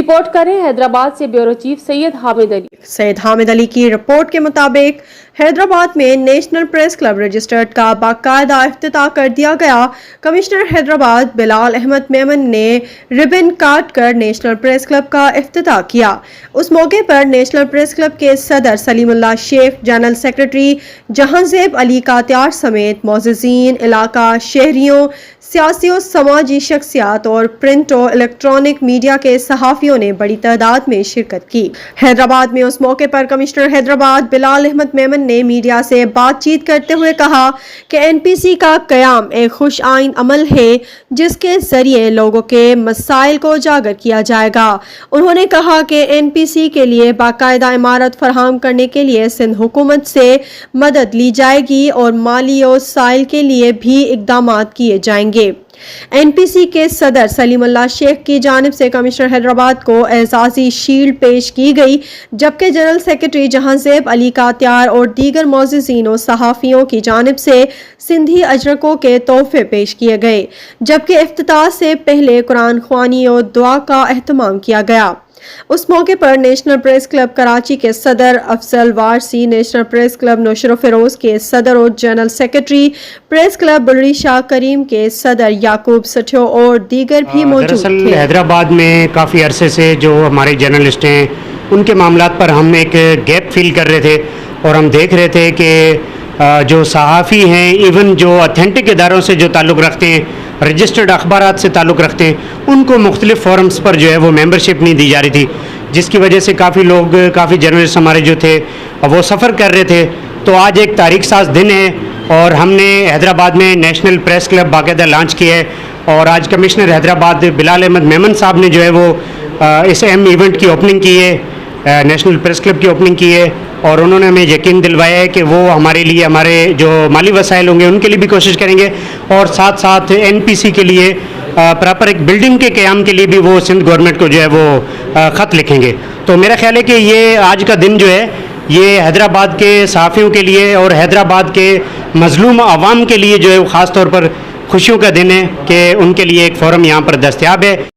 Report करें हैदराबाद से bureau chief Syed Hamid Ali. Syed Hamid Ali की रिपोर्ट के मुताबिक हैदराबाद में नेशनल प्रेस क्लब रजिस्टर्ड का बाकायदा इफ्तिताह कर दिया गया। कमिश्नर हैदराबाद बिलाल अहमद मेमन ने रिबन काट कर नेशनल प्रेस क्लब का इफ्तिताह किया। उस मौके पर नेशनल प्रेस क्लब के सदर सलीमुल्लाह शेख, जनरल सेक्रेटरी जहांजेब अली कात्यार समेत मोअज़्ज़िज़ीन इलाका, शहरियों, सियासी और समाजी शख्सियात और प्रिंट और इलेक्ट्रॉनिक मीडिया के सहाफ़ियों ने बड़ी तादाद में शिरकत की। हैदराबाद में उस मौके पर कमिश्नर हैदराबाद बिलाल अहमद मेमन ने मीडिया से बातचीत करते हुए कहा कि एनपीसी का क़याम एक खुश आइन अमल है जिसके जरिए लोगों के मसाइल को उजागर किया जाएगा। उन्होंने कहा कि एनपीसी के लिए बाकायदा इमारत फराहम करने के लिए सिंध हुकूमत से मदद ली जाएगी और माली वसाइल के लिए भी इक़दामात किए जाएंगे। एनपीसी के सदर सलीमुल्लाह शेख की जानिब से कमिश्नर हैदराबाद को एजाजी शील्ड पेश की गई, जबकि जनरल सेक्रेटरी जहांजेब अली कात्यार और दीगर मोअज़्ज़िज़ीन और सहाफ़ियों की जानिब से सिंधी अजरकों के तोहफे पेश किए गए, जबकि इफ्तिताह से पहले कुरान ख्वानी और दुआ का एहतमाम किया गया। उस मौके पर नेशनल प्रेस क्लब कराची के सदर Afzal Warsi, national press club Naushahro Feroze के सदर और general secretary, press club Bulri Shah Karim के सदर याकूब सठियो और दीगर भी मौजूद थे। हैदराबाद में काफ़ी अरसे से जो हमारे जर्नलिस्ट हैं उनके मामलात पर हम एक गैप फील कर रहे थे और हम देख रहे थे कि जो सहाफ़ी हैं, इवन जो ऑथेंटिक इदारों से जो ताल्लुक़ रखते हैं, रजिस्टर्ड अखबारात से ताल्लुक़ रखते हैं, उनको मुख्तलिफ़ फोरम्स पर जो है वो मेंबरशिप नहीं दी जा रही थी, जिसकी वजह से काफ़ी लोग, काफ़ी जर्नलिस्ट हमारे जो थे वो सफ़र कर रहे थे। तो आज एक तारीख साज दिन है और हमने हैदराबाद में नेशनल प्रेस क्लब बाकायदा लॉन्च किया है और आज कमिश्नर हैदराबाद बिलाल अहमद मेमन साहब ने जो है वो इस अहम इवेंट की ओपनिंग की है, नेशनल प्रेस क्लब की ओपनिंग की है और उन्होंने हमें यकीन दिलवाया है कि वो हमारे लिए, हमारे जो माली वसाइल होंगे उनके लिए भी कोशिश करेंगे और साथ साथ एनपीसी के लिए प्रॉपर एक बिल्डिंग के क़याम के लिए भी वो सिंध गवर्नमेंट को जो है वो ख़त लिखेंगे। तो मेरा ख्याल है कि ये आज का दिन जो है ये हैदराबाद के सहाफ़ियों के लिए और हैदराबाद के मज़लूम आवाम के लिए जो है वो ख़ास तौर पर खुशियों का दिन है कि उनके लिए एक फ़ोरम यहाँ पर दस्तयाब है।